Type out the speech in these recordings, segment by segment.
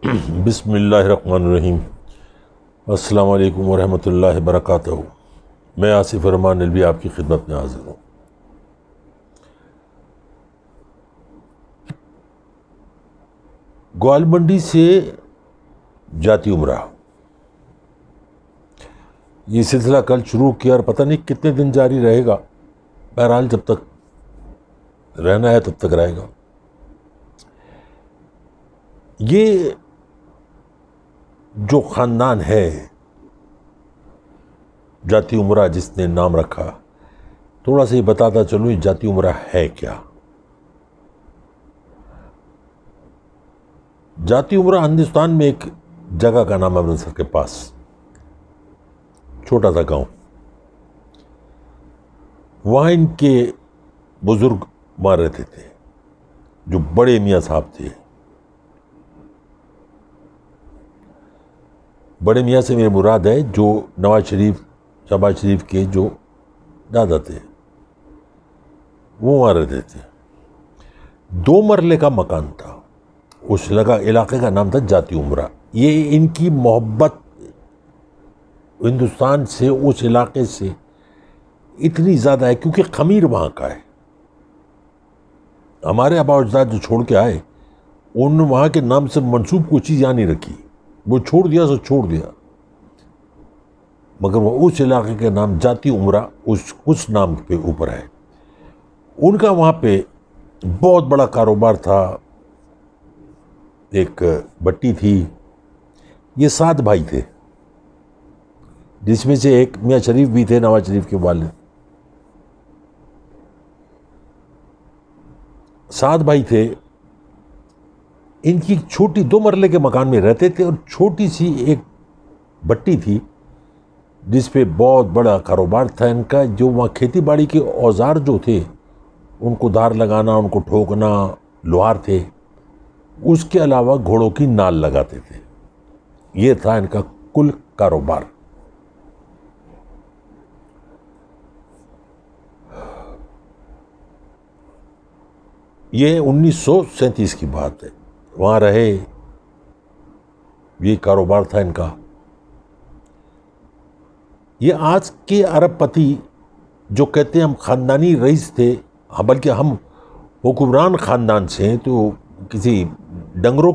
بسم اللہ الرحمن الرحیم۔ السلام علیکم ورحمۃ اللہ وبرکاتہ۔ میں آصف الرحمن نلوی آپ کی خدمت میں حاضر ہوں۔ گوال منڈی سے جاتی عمرہ، یہ سلسلہ کل شروع کیا اور پتہ نہیں کتنے دن جاری رہے گا۔ بہرحال جب تک رہنا ہے تب تک رہے گا۔ یہ جو خاندان ہے جاتی عمرہ، جس نے نام رکھا، تھوڑا سا یہ بتاتا چلوں یہ جاتی عمرہ ہے کیا۔ جاتی عمرہ ہندوستان میں ایک جگہ کا نام ہے، امرتسر کے پاس چھوٹا سا گاؤں۔ وہاں ان کے بزرگ مار رہتے تھے، جو بڑے میاں صاحب تھے۔ بڑے میاں سے میرے مراد ہے جو شہباز شریف کے جو دادا تھے، وہ وہاں رہتے تھے۔ 2 مرلے کا مکان تھا، اس علاقے کا نام تھا جاتی عمرہ۔ یہ ان کی محبت ہندوستان سے، اس علاقے سے اتنی زیادہ ہے کیونکہ خمیر وہاں کا ہے۔ ہمارے آبا اجداد جو چھوڑ کے آئے، انہوں نے وہاں کے نام سے منسوب کوئی چیز یہاں نہیں رکھی، وہ چھوڑ دیا سو چھوڑ دیا، مگر وہ اس علاقے کا نام جاتی عمرہ اس نام پہ اوپر ہے۔ ان کا وہاں پہ بہت بڑا کاروبار تھا۔ ایک بٹی تھی، یہ 7 بھائی تھے، جس میں سے ایک میاں شریف بھی تھے، نواز شریف کے والد۔ 7 بھائی تھے۔ ان کی چھوٹی 2 مرلے کے مکان میں رہتے تھے، اور چھوٹی سی ایک بٹی تھی جس پہ بہت بڑا کاروبار تھا ان کا۔ جو وہاں کھیتی باڑی کے اوزار جو تھے، ان کو دھار لگانا، ان کو ٹھوکنا، لوہار تھے۔ اس کے علاوہ گھوڑوں کی نال لگاتے تھے۔ یہ تھا ان کا کل کاروبار۔ یہ 1937 کی بات ہے، وہاں رہے، یہ کاروبار تھا ان کا۔ یہ آج کے ارب پتی جو کہتے ہیں ہم خاندانی رئیس تھے، بلکہ ہم حکمران خاندان سے ہیں، تو کسی ڈنگروں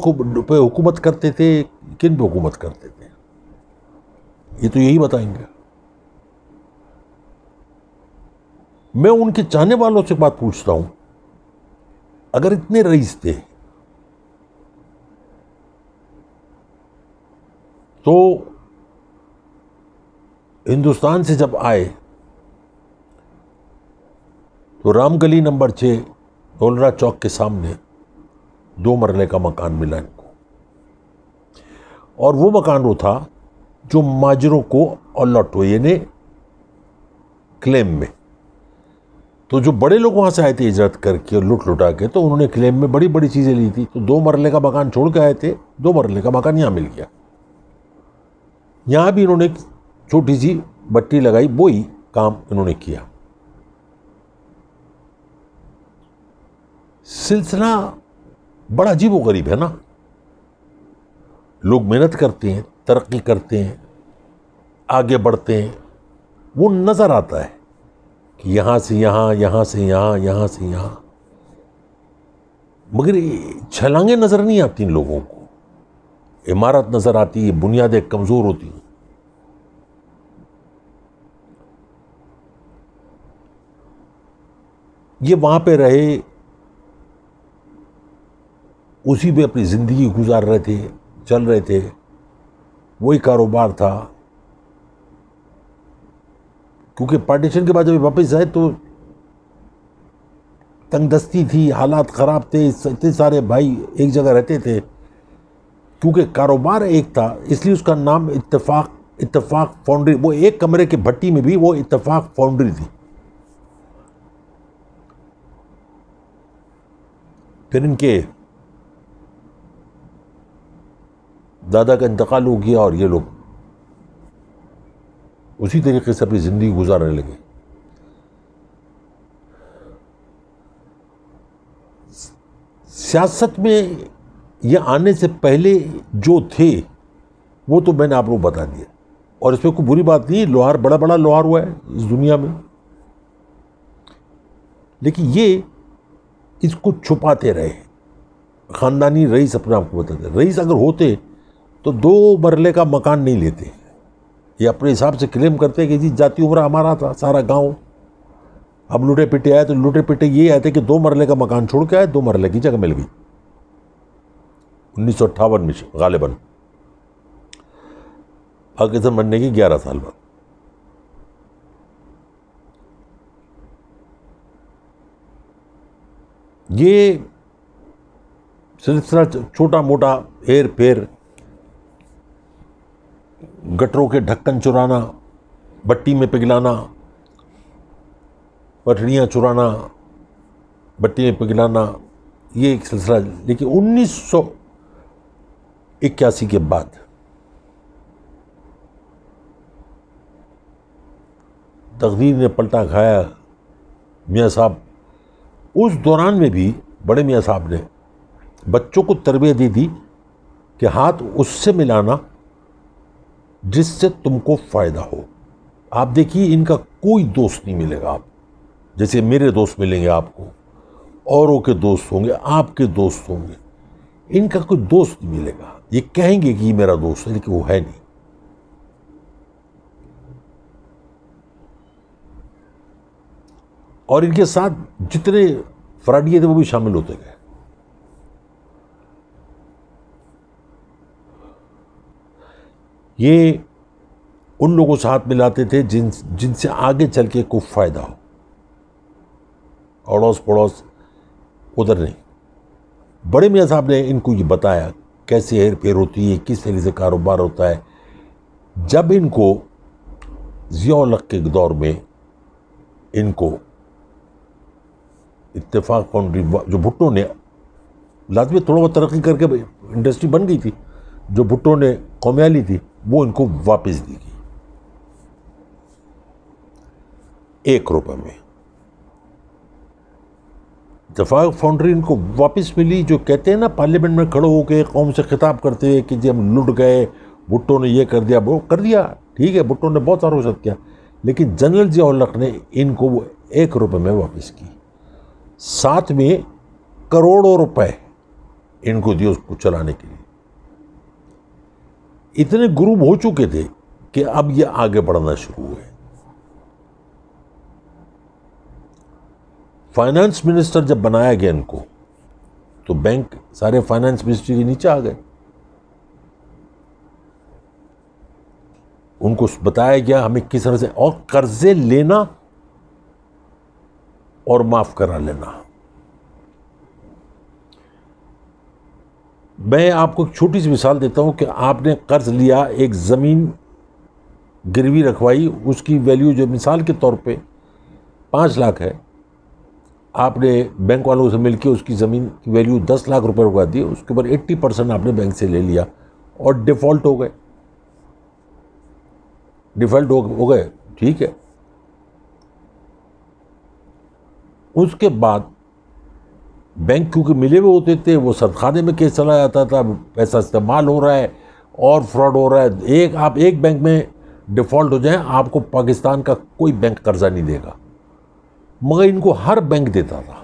پہ حکومت کرتے تھے، کن پہ حکومت کرتے تھے، یہ تو یہی بتائیں گے۔ میں ان کے چاہنے والوں سے بات پوچھتا ہوں، اگر اتنے رئیس تھے تو ہندوستان سے جب آئے تو رام گلی نمبر 6 ڈولرا چوک کے سامنے 2 مرلے کا مکان ملا ان کو، اور وہ مکان وہ تھا جو ماجروں کو الاٹ ہوئے، یعنی کلیم میں۔ تو جو بڑے لوگ وہاں سے آئے تھے ہجرت کر کے اور لٹا کے، تو انہوں نے کلیم میں بڑی بڑی چیزیں لی تھی، تو 2 مرلے کا مکان چھوڑ کے آئے تھے، 2 مرلے کا مکان یہاں مل گیا۔ یہاں بھی انہوں نے ایک چھوٹی سی بٹی لگائی، وہی کام انہوں نے کیا۔ سلسلہ بڑا عجیب و غریب ہے نا۔ لوگ محنت کرتے ہیں، ترقی کرتے ہیں، آگے بڑھتے ہیں، وہ نظر آتا ہے کہ یہاں سے یہاں، یہاں سے یہاں، یہاں سے یہاں، مگر چھلانگیں نظر نہیں آتی ان لوگوں کو۔ عمارت نظر آتی ہے، بنیادیں کمزور ہوتی ہیں۔ یہ وہاں پہ رہے، اسی پہ اپنی زندگی گزار رہے تھے، چل رہے تھے، وہی کاروبار تھا۔ کیونکہ پارٹیشن کے بعد جب واپس آئے تو تنگ دستی تھی، حالات خراب تھے، اتنے سارے بھائی ایک جگہ رہتے تھے۔ کیونکہ کاروبار ایک تھا، اس لیے اس کا نام اتفاق فاؤنڈری، وہ ایک کمرے کے بھٹی میں بھی وہ اتفاق فاؤنڈری تھی۔ پھر ان کے دادا کا انتقال ہو گیا، اور یہ لوگ اسی طریقے سے اپنی زندگی گزارنے لگے۔ سیاست میں یہ آنے سے پہلے جو تھے وہ تو میں نے آپ کو بتا دیا، اور اس میں کوئی بری بات نہیں، لوہار بڑا بڑا لوہار ہوا ہے اس دنیا میں، لیکن یہ اس کو چھپاتے رہے، خاندانی رئیس اپنے آپ کو بتاتے، رئیس اگر ہوتے تو 2 مرلے کا مکان نہیں لیتے، یہ اپنے حساب سے کلیم کرتے کہ جی جاتی عمرہ ہمارا تھا سارا گاؤں، ہم لوٹے پٹے آئے تو لوٹے پٹے یہ آئے تھے کہ 2 مرلے کا مکان چھوڑ کے آئے، 2 مرلے کی جگہ مل گئی 1958 میں غالباً، پاکستان بننے کی 11 سال بعد۔ یہ سلسلہ چھوٹا موٹا ہیر پھیر، گٹروں کے ڈھکن چرانا، بٹی میں پگھلانا، پٹڑیاں چرانا، بٹی میں پگھلانا، یہ ایک سلسلہ، لیکن 1981 کے بعد تقدیر نے پلٹا کھایا۔ میاں صاحب اس دوران میں بھی، بڑے میاں صاحب نے بچوں کو تربیت دی تھی کہ ہاتھ اس سے ملانا جس سے تم کو فائدہ ہو۔ آپ دیکھیے ان کا کوئی دوست نہیں ملے گا، آپ جیسے میرے دوست ملیں گے آپ کو، اوروں کے دوست ہوں گے، آپ کے دوست ہوں گے، ان کا کوئی دوست نہیں ملے گا۔ یہ کہیں گے کہ یہ میرا دوست ہے لیکن وہ ہے نہیں۔ اور ان کے ساتھ جتنے فراڈیے تھے وہ بھی شامل ہوتے گئے۔ یہ ان لوگوں سے ہاتھ ملاتے تھے جن سے آگے چل کے کوئی فائدہ ہو، اڑوس پڑوس ادھر نہیں۔ بڑے میاں صاحب نے ان کو یہ بتایا کیسے ہیر پھیر ہوتی ہے، کس طرح سے کاروبار ہوتا ہے۔ جب ان کو ضیاء الحق کے دور میں ان کو اتفاق فاؤنڈری، جو بھٹو نے لازمی تھوڑا بہت ترقی کر کے انڈسٹری بن گئی تھی، جو بھٹو نے قومیہ لی تھی وہ ان کو واپس دی گئی 1 روپے میں۔ اتفاق فاؤنڈری ان کو واپس ملی، جو کہتے ہیں نا پارلیمنٹ میں کھڑے ہو کے قوم سے خطاب کرتے ہوئے کہ جی ہم لٹ گئے، بھٹو نے یہ کر دیا، وہ کر دیا، ٹھیک ہے، بھٹو نے بہت سارا وسعت کیا، لیکن جنرل ضیاء الحق نے ان کو وہ 1 روپے میں واپس کی، ساتھ میں کروڑوں روپے ان کو دیے اس کو چلانے کے لیے۔ اتنے گروپ ہو چکے تھے کہ اب یہ آگے بڑھنا شروع ہوئے۔ فائنانس منسٹر جب بنایا گیا ان کو تو بینک سارے فائنانس منسٹری کے نیچے آ گئے۔ ان کو بتایا گیا ہمیں کس طرح سے، اور قرضے لینا اور معاف کرا لینا۔ میں آپ کو ایک چھوٹی سی مثال دیتا ہوں کہ آپ نے قرض لیا، ایک زمین گروی رکھوائی، اس کی ویلیو جو مثال کے طور پہ 5 لاکھ ہے، آپ نے بینک والوں سے مل کے اس کی زمین کی ویلیو 10 لاکھ روپے رکھوا دی، اس کے اوپر 80% آپ نے بینک سے لے لیا اور ڈیفالٹ ہو گئے، ہو گئے، ٹھیک ہے۔ اس کے بعد بینک کیونکہ ملے ہوئے ہوتے تھے، وہ سرخانے میں کیس چلا جاتا تھا، پیسہ استعمال ہو رہا ہے اور فراڈ ہو رہا ہے، آپ ایک بینک میں ڈیفالٹ ہو جائیں، آپ کو پاکستان کا کوئی بینک قرضہ نہیں دے گا، مگر ان کو ہر بینک دیتا تھا،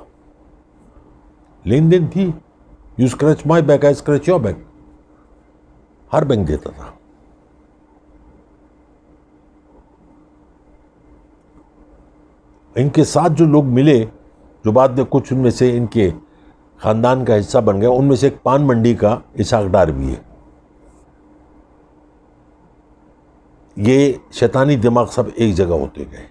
لین دین تھی، you scratch my bank, I scratch your bank, Hare bank دیتا تھا۔ ان کے ساتھ جو لوگ ملے، جو بعد میں کچھ ان میں سے ان کے خاندان کا حصہ بن گئے، ان میں سے ایک پان منڈی کا اسحاق ڈار بھی ہے۔ یہ شیطانی دماغ سب ایک جگہ ہوتے گئے۔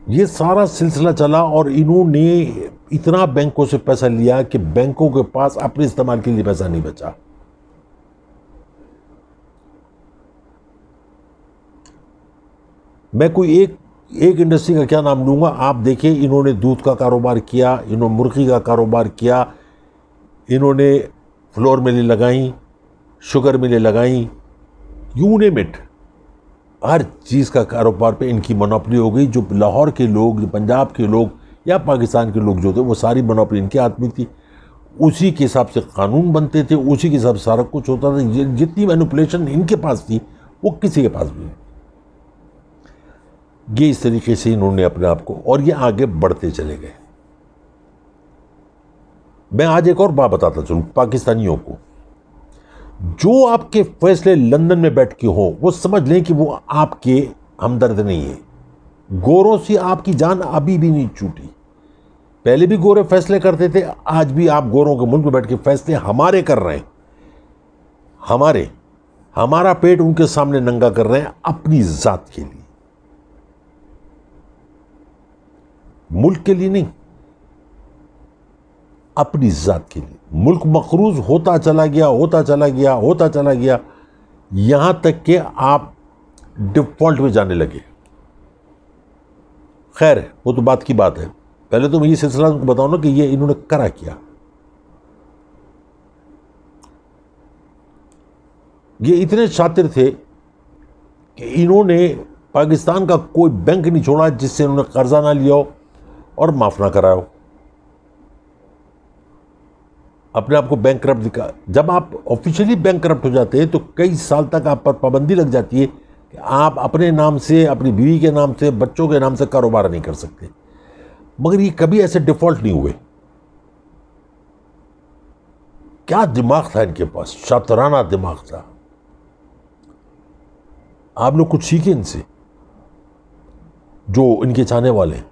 یہ سارا سلسلہ چلا اور انہوں نے اتنا بینکوں سے پیسہ لیا کہ بینکوں کے پاس اپنے استعمال کے لیے پیسہ نہیں بچا۔ میں کوئی ایک انڈسٹری کا کیا نام لوں گا، آپ دیکھیں، انہوں نے دودھ کا کاروبار کیا، انہوں نے مرغی کا کاروبار کیا، انہوں نے فلور ملیں لگائیں، شوگر ملیں لگائیں، یو نیم اٹ، ہر چیز کا کاروبار پہ ان کی منوپلی ہو گئی. جو لاہور کے لوگ، جو پنجاب کے لوگ یا پاکستان کے لوگ جو تھے، وہ ساری منوپلی ان کے ہاتھ میں تھی. اسی کے حساب سے قانون بنتے تھے، اسی کے حساب سے سارا کچھ ہوتا تھا. جتنی مینوپولیشن ان کے پاس تھی وہ کسی کے پاس بھی نہیں. یہ اس طریقے سے انہوں نے اپنے آپ کو، اور یہ آگے بڑھتے چلے گئے. میں آج ایک اور بات بتاتا چلوں پاکستانیوں کو. جو آپ کے فیصلے لندن میں بیٹھ کے ہوں، وہ سمجھ لیں کہ وہ آپ کے ہمدرد نہیں ہیں. گوروں سے آپ کی جان ابھی بھی نہیں چھوٹی. پہلے بھی گورے فیصلے کرتے تھے، آج بھی آپ گوروں کے ملک میں بیٹھ کے فیصلے ہمارے کر رہے ہیں. ہمارا پیٹ ان کے سامنے ننگا کر رہے ہیں اپنی ذات کے لیے، ملک کے لیے نہیں، اپنی ذات کے لیے. ملک مقروض ہوتا چلا گیا یہاں تک کہ آپ ڈیفالٹ میں جانے لگے. خیر وہ تو بات کی بات ہے. پہلے تو میں یہ سلسلہ ان کو بتاؤں نا کہ یہ انہوں نے کرا کیا. یہ اتنے شاطر تھے کہ انہوں نے پاکستان کا کوئی بینک نہیں چھوڑا جس سے انہوں نے قرضہ نہ لیا ہو اور معاف نہ کرایا ہو. اپنے آپ کو بینک کرپٹ دکھا. جب آپ آفیشلی بینک کرپٹ ہو جاتے ہیں تو کئی سال تک آپ پر پابندی لگ جاتی ہے کہ آپ اپنے نام سے، اپنی بیوی کے نام سے، بچوں کے نام سے کاروبار نہیں کر سکتے. مگر یہ کبھی ایسے ڈیفالٹ نہیں ہوئے. کیا دماغ تھا ان کے پاس، شاطرانہ دماغ تھا. آپ لوگ کچھ سیکھیں ان سے جو ان کے چاہنے والے ہیں.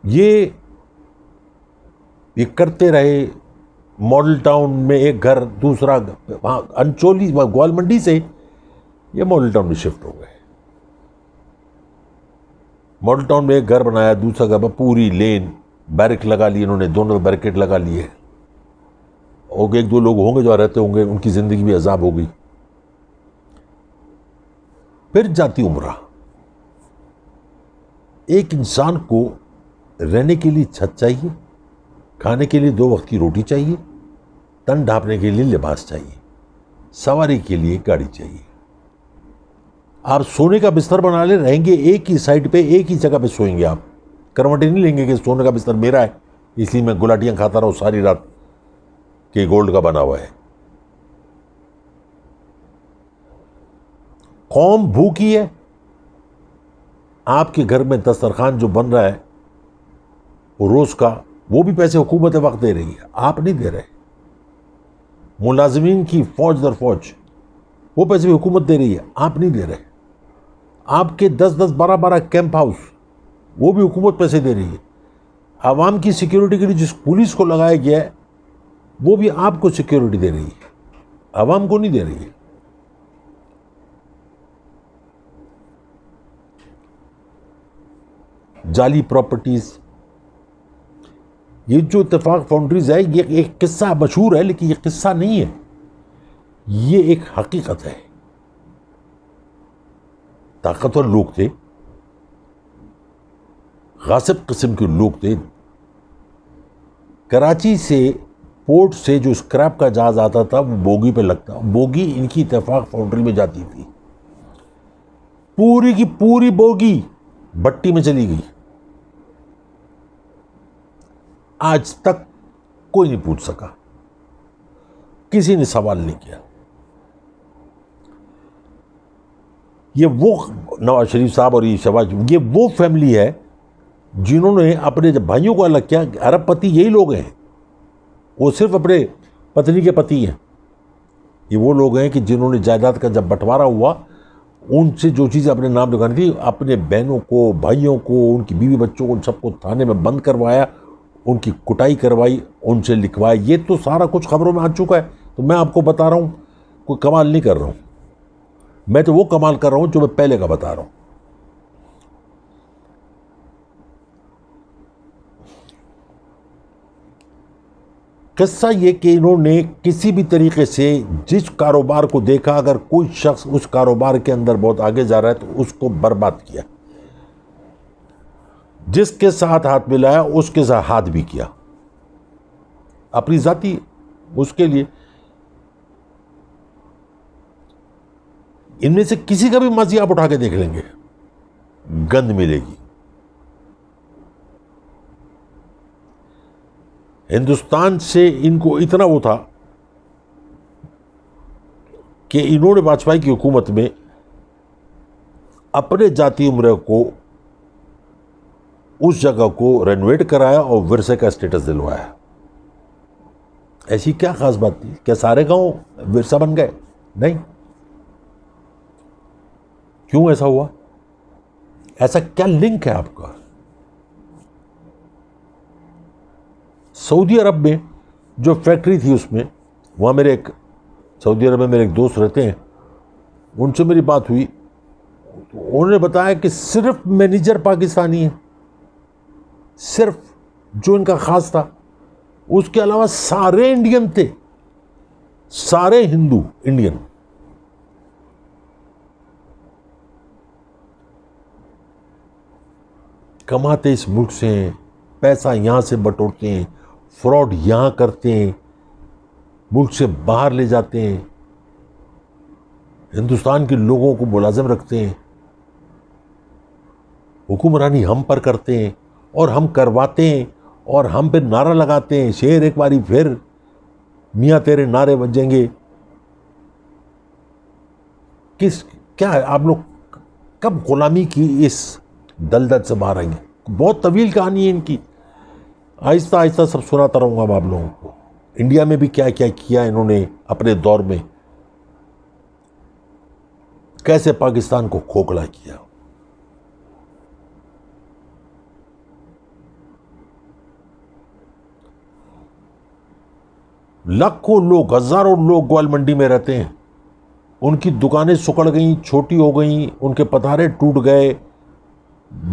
یہ کرتے رہے. ماڈل ٹاؤن میں ایک گھر، دوسرا وہاں انچولی گوال منڈی سے یہ ماڈل ٹاؤن میں شفٹ ہو گئے. ماڈل ٹاؤن میں ایک گھر بنایا، دوسرا گھر، پوری لین بیرک لگا لی انہوں نے، دونوں بیریکیڈ لگا لیے. اور ایک دو لوگ ہوں گے جو رہتے ہوں گے، ان کی زندگی بھی عذاب ہو گئی. پھر جاتی عمرہ. ایک انسان کو رہنے کے لیے چھت چاہیے، کھانے کے لیے 2 وقت کی روٹی چاہیے، تن ڈھانپنے کے لیے لباس چاہیے، سواری کے لیے گاڑی چاہیے. آپ سونے کا بستر بنا لیں، رہیں گے ایک ہی سائڈ پہ، ایک ہی جگہ پہ سوئیں گے. آپ کروٹیں نہیں لیں گے کہ سونے کا بستر میرا ہے اس لیے میں گلاٹیاں کھاتا رہا ہوں ساری رات کہ گولڈ کا بنا ہوا ہے. قوم بھوکی ہے. آپ کے گھر میں دسترخوان جو بن رہا ہے وہ روز کا، وہ بھی پیسے حکومت وقت دے رہی ہے، آپ نہیں دے رہے. ملازمین کی فوج در فوج وہ پیسے بھی حکومت دے رہی ہے، آپ نہیں دے رہے. آپ کے 10-10 12-12 کیمپ ہاؤس وہ بھی حکومت پیسے دے رہی ہے. عوام کی سیکیورٹی کے لیے جس پولیس کو لگایا گیا ہے وہ بھی آپ کو سیکیورٹی دے رہی ہے، عوام کو نہیں دے رہی ہے. جعلی پراپرٹیز، یہ جو اتفاق فاؤنڈریز ہے، یہ ایک قصہ مشہور ہے لیکن یہ قصہ نہیں ہے، یہ ایک حقیقت ہے. طاقتور لوگ تھے، غاصب قسم کے لوگ تھے. کراچی سے پورٹ سے جو اسکریپ کا جہاز آتا تھا وہ بوگی پہ لگتا، بوگی ان کی اتفاق فاؤنڈری میں جاتی تھی. پوری کی پوری بوگی بھٹی میں چلی گئی. آج تک کوئی نہیں پوچھ سکا، کسی نے سوال نہیں کیا. یہ وہ نواز شریف صاحب اور یہ شہباز، یہ وہ فیملی ہے جنہوں نے اپنے بھائیوں کو الگ کیا. ارب پتی یہی لوگ ہیں، وہ صرف اپنے پتنی کے پتی ہیں. یہ وہ لوگ ہیں کہ جنہوں نے جائیداد کا جب بٹوارا ہوا، ان سے جو چیزیں اپنے نام لگانی تھی، اپنے بہنوں کو، بھائیوں کو، ان کی بیوی بچوں کو، ان سب کو تھانے میں بند کروایا، ان کی کٹائی کروائی، ان سے لکھوایا. یہ تو سارا کچھ خبروں میں آ چکا ہے. تو میں آپ کو بتا رہا ہوں، کوئی کمال نہیں کر رہا ہوں. میں تو وہ کمال کر رہا ہوں جو میں پہلے کا بتا رہا ہوں. قصہ یہ کہ انہوں نے کسی بھی طریقے سے جس کاروبار کو دیکھا، اگر کوئی شخص اس کاروبار کے اندر بہت آگے جا رہا ہے تو اس کو برباد کیا. جس کے ساتھ ہاتھ ملایا اس کے ساتھ ہاتھ بھی کیا، اپنی ذاتی اس کے لیے. ان میں سے کسی کا بھی ماضی آپ اٹھا کے دیکھ لیں گے، گند ملے گی۔ ہندوستان سے ان کو اتنا وہ تھا کہ انہوں نے واجپئی کی حکومت میں اپنے ذاتی عمرے کو، اس جگہ کو رینویٹ کرایا اور ورثے کا اسٹیٹس دلوایا۔ ایسی کیا خاص بات تھی؟ کیا سارے گاؤں ورثہ بن گئے؟ نہیں۔ کیوں ایسا ہوا؟ ایسا کیا لنک ہے آپ کا؟ سعودی عرب میں جو فیکٹری تھی، اس میں وہاں سعودی عرب میں میرے ایک دوست رہتے ہیں، ان سے میری بات ہوئی، انہوں نے بتایا کہ صرف مینیجر پاکستانی ہے، صرف جو ان کا خاص تھا، اس کے علاوہ سارے انڈین تھے، سارے ہندو انڈین۔ کماتے اس ملک سے ہیں، پیسہ یہاں سے بٹورتے ہیں، فراڈ یہاں کرتے ہیں، ملک سے باہر لے جاتے ہیں، ہندوستان کے لوگوں کو ملازم رکھتے ہیں، حکمرانی ہم پر کرتے ہیں اور ہم کرواتے ہیں اور ہم پہ نعرہ لگاتے ہیں، شیر ایک باری پھر میاں تیرے نعرے بجیں گے۔ کیا ہے؟ آپ لوگ کب غلامی کی اس دلدل سے باہر آئیں گے؟ بہت طویل کہانی ہے ان کی، آہستہ آہستہ سب سناتا رہوں گا آپ لوگوں کو۔ انڈیا میں بھی کیا کیا کیا انہوں نے اپنے دور میں، کیسے پاکستان کو کھوکھلا کیا۔ لاکھوں لوگ، ہزاروں لوگ گوال منڈی میں رہتے ہیں، ان کی دکانیں سکڑ گئیں، چھوٹی ہو گئیں، ان کے پتھارے ٹوٹ گئے،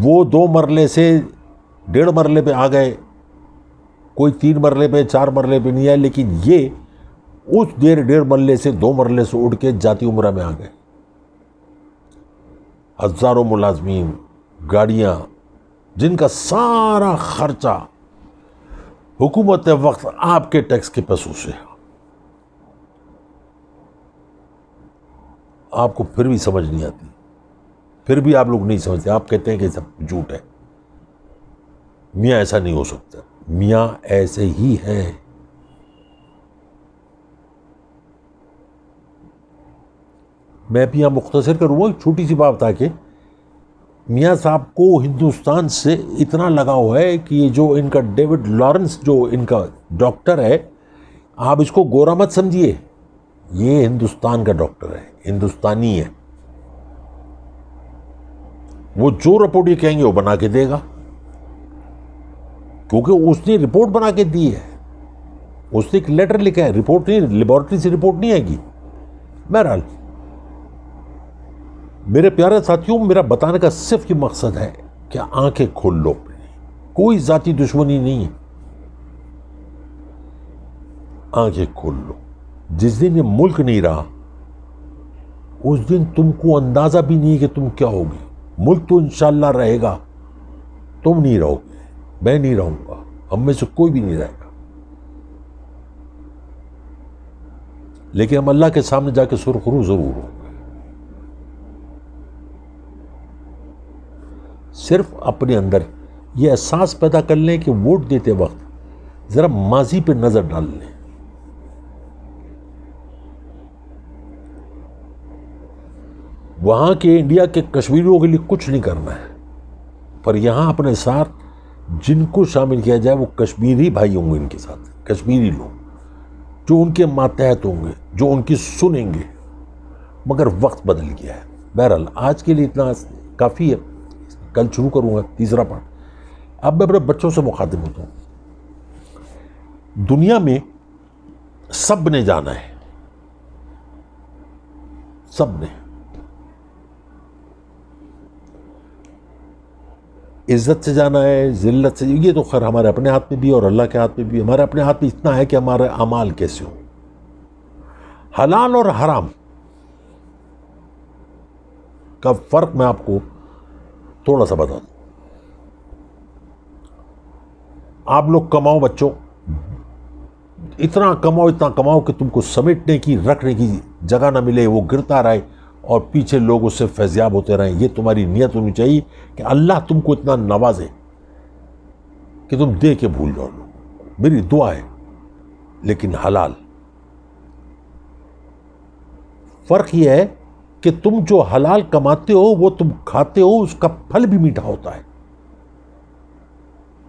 وہ 2 مرلے سے 1.5 مرلے پہ آ گئے، کوئی 3 مرلے پہ 4 مرلے پہ نہیں آئے، لیکن یہ اس 1.5 مرلے سے 2 مرلے سے اٹھ کے ذاتی عمرہ میں آ گئے۔ ہزاروں ملازمین، گاڑیاں، جن کا سارا خرچہ حکومت وقت آپ کے ٹیکس کے پیسوں سے۔ آپ کو پھر بھی سمجھ نہیں آتی، پھر بھی آپ لوگ نہیں سمجھتے، آپ کہتے ہیں کہ سب جھوٹ ہے۔ میاں ایسا نہیں ہو سکتا، میاں ایسے ہی ہے۔ میں بھی یہاں مختصر کروں گا، ایک چھوٹی سی بات بتا کے، میاں صاحب کو ہندوستان سے اتنا لگاؤ ہے کہ یہ جو ان کا ڈیوڈ لارنس جو ان کا ڈاکٹر ہے، آپ اس کو گورا مت سمجھیے، یہ ہندوستان کا ڈاکٹر ہے، ہندوستانی ہے۔ وہ جو رپورٹ یہ کہیں گے وہ بنا کے دے گا، کیونکہ اس نے رپورٹ بنا کے دی ہے، اس نے ایک لیٹر لکھا ہے، رپورٹ نہیں، لیبارٹری سے رپورٹ نہیں آئے گی۔ بہرحال میرے پیارے ساتھیوں، میرا بتانے کا صرف یہ مقصد ہے کہ آنکھیں کھول لو، کوئی ذاتی دشمنی نہیں ہے، آنکھیں کھول لو۔ جس دن یہ ملک نہیں رہا، اس دن تم کو اندازہ بھی نہیں کہ تم کیا ہوگی۔ ملک تو انشاءاللہ رہے گا، تم نہیں رہو گے، میں نہیں رہوں گا، ہم میں سے کوئی بھی نہیں رہے گا، لیکن ہم اللہ کے سامنے جا کے سرخرو ضرور ہوں گے۔ صرف اپنے اندر یہ احساس پیدا کر لیں کہ ووٹ دیتے وقت ذرا ماضی پہ نظر ڈال لیں۔ وہاں کے انڈیا کے کشمیریوں کے لیے کچھ نہیں کرنا ہے، پر یہاں اپنے ساتھ جن کو شامل کیا جائے وہ کشمیری بھائی ہوں گے، ان کے ساتھ کشمیری لوگ جو ان کے ماتحت ہوں گے، جو ان کی سنیں گے، مگر وقت بدل گیا ہے۔ بہرحال آج کے لیے اتنا کافی ہے، کل شروع کروں گا تیسرا پارٹ۔ اب میں اپنے بچوں سے مخاطب ہوتا ہوں، دنیا میں سب نے جانا ہے، سب نے عزت سے جانا ہے، ذلت سے، یہ تو خیر ہمارے اپنے ہاتھ میں بھی اور اللہ کے ہاتھ میں بھی۔ ہمارے اپنے ہاتھ میں اتنا ہے کہ ہمارے اعمال کیسے ہوں۔ حلال اور حرام کا فرق میں آپ کو تھوڑا سا بتا دوں۔ آپ لوگ کماؤ بچوں، اتنا کماؤ کہ تم کو سمیٹنے کی، رکھنے کی جگہ نہ ملے، وہ گرتا رہے، اور پیچھے لوگ اس سے فیضیاب ہوتے رہیں. یہ تمہاری نیت ہونی چاہیے کہ اللہ تم کو اتنا نوازے کہ تم دے کے بھول جاؤ. میری دعا ہے، لیکن حلال. فرق یہ ہے کہ تم جو حلال کماتے ہو وہ تم کھاتے ہو، اس کا پھل بھی میٹھا ہوتا ہے.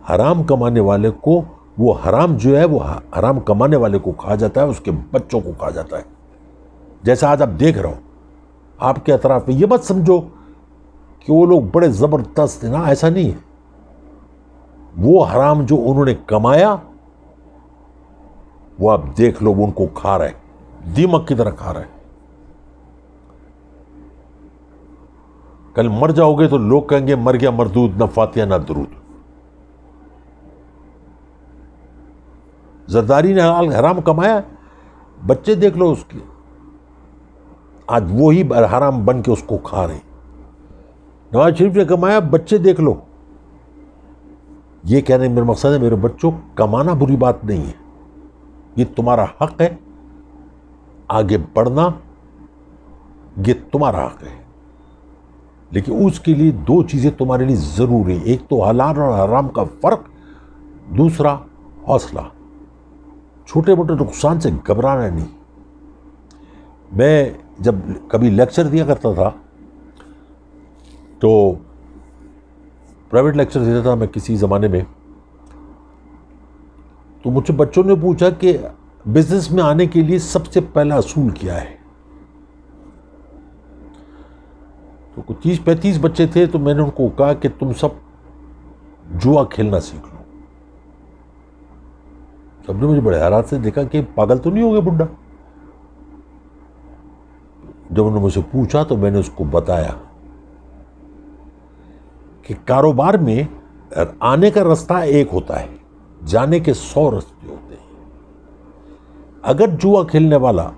حرام کمانے والے کو وہ حرام جو ہے وہ حرام کمانے والے کو کھا جاتا ہے، اس کے بچوں کو کھا جاتا ہے. جیسا آج آپ دیکھ رہے ہو آپ کے اطراف میں. یہ مت سمجھو کہ وہ لوگ بڑے زبردست ہیں، نا، ایسا نہیں ہے. وہ حرام جو انہوں نے کمایا وہ آپ دیکھ لو، وہ ان کو کھا رہے، دیمک کی طرح کھا رہے. کل مر جاؤ گے تو لوگ کہیں گے مر گیا مردود، نہ فاتحہ نہ درود. زرداری نے حرام کمایا، بچے دیکھ لو اس کے، آج وہی حرام بن کے اس کو کھا رہے. نواز شریف نے کمایا، بچے دیکھ لو. یہ کہنے میرا مقصد ہے میرے بچوں، کمانا بری بات نہیں ہے، یہ تمہارا حق ہے. آگے بڑھنا یہ تمہارا حق ہے، لیکن اس کے لیے دو چیزیں تمہارے لیے ضروری ہیں. ایک تو حلال اور حرام کا فرق، دوسرا حوصلہ. چھوٹے موٹے نقصان سے گھبرانا نہیں. میں جب کبھی لیکچر دیا کرتا تھا تو پرائیویٹ لیکچر دیتا تھا میں کسی زمانے میں، تو مجھ سے بچوں نے پوچھا کہ بزنس میں آنے کے لیے سب سے پہلا اصول کیا ہے. تو کچھ 30-35 بچے تھے، تو میں نے ان کو کہا کہ تم سب جوا کھیلنا سیکھ لو. سب نے مجھے بڑے حیرات سے دیکھا کہ پاگل تو نہیں ہو گیا بڈھا. جب انہوں نے مجھ سے پوچھا تو میں نے اس کو بتایا کہ کاروبار میں آنے کا رستہ ایک ہوتا ہے، جانے کے 100 راستے ہوتے ہیں. اگر جوا کھیلنے والا،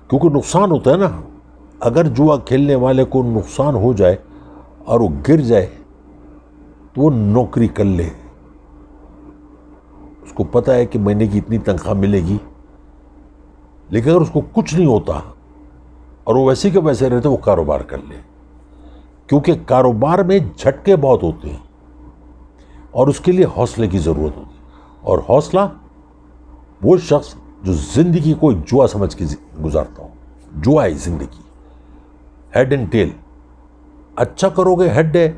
کیونکہ نقصان ہوتا ہے نا، اگر جوا کھیلنے والے کو نقصان ہو جائے اور وہ گر جائے تو وہ نوکری کر لے. اس کو پتہ ہے کہ مہینے کی اتنی تنخواہ ملے گی، لیکن اگر اس کو کچھ نہیں ہوتا اور وہ ویسے کے ویسے رہتے، وہ کاروبار کر لے. کیونکہ کاروبار میں جھٹکے بہت ہوتے ہیں اور اس کے لیے حوصلے کی ضرورت ہوتی ہے. اور حوصلہ وہ شخص جو زندگی کو ایک جوا سمجھ کے گزارتا ہو. جوا ہے زندگی، ہیڈ اینڈ ٹیل. اچھا کرو گے ہیڈ ہے،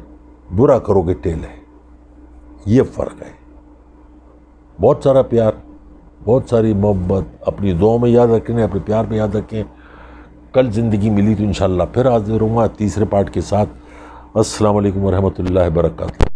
برا کرو گے ٹیل ہے. یہ فرق ہے. بہت سارا پیار، بہت ساری محبت. اپنی دعاؤں میں یاد رکھیں، اپنے پیار میں یاد رکھیں. کل زندگی ملی تو انشاءاللہ پھر حاضر ہوں گا تیسرے پارٹ کے ساتھ. السلام علیکم ورحمۃ اللہ وبرکاتہ.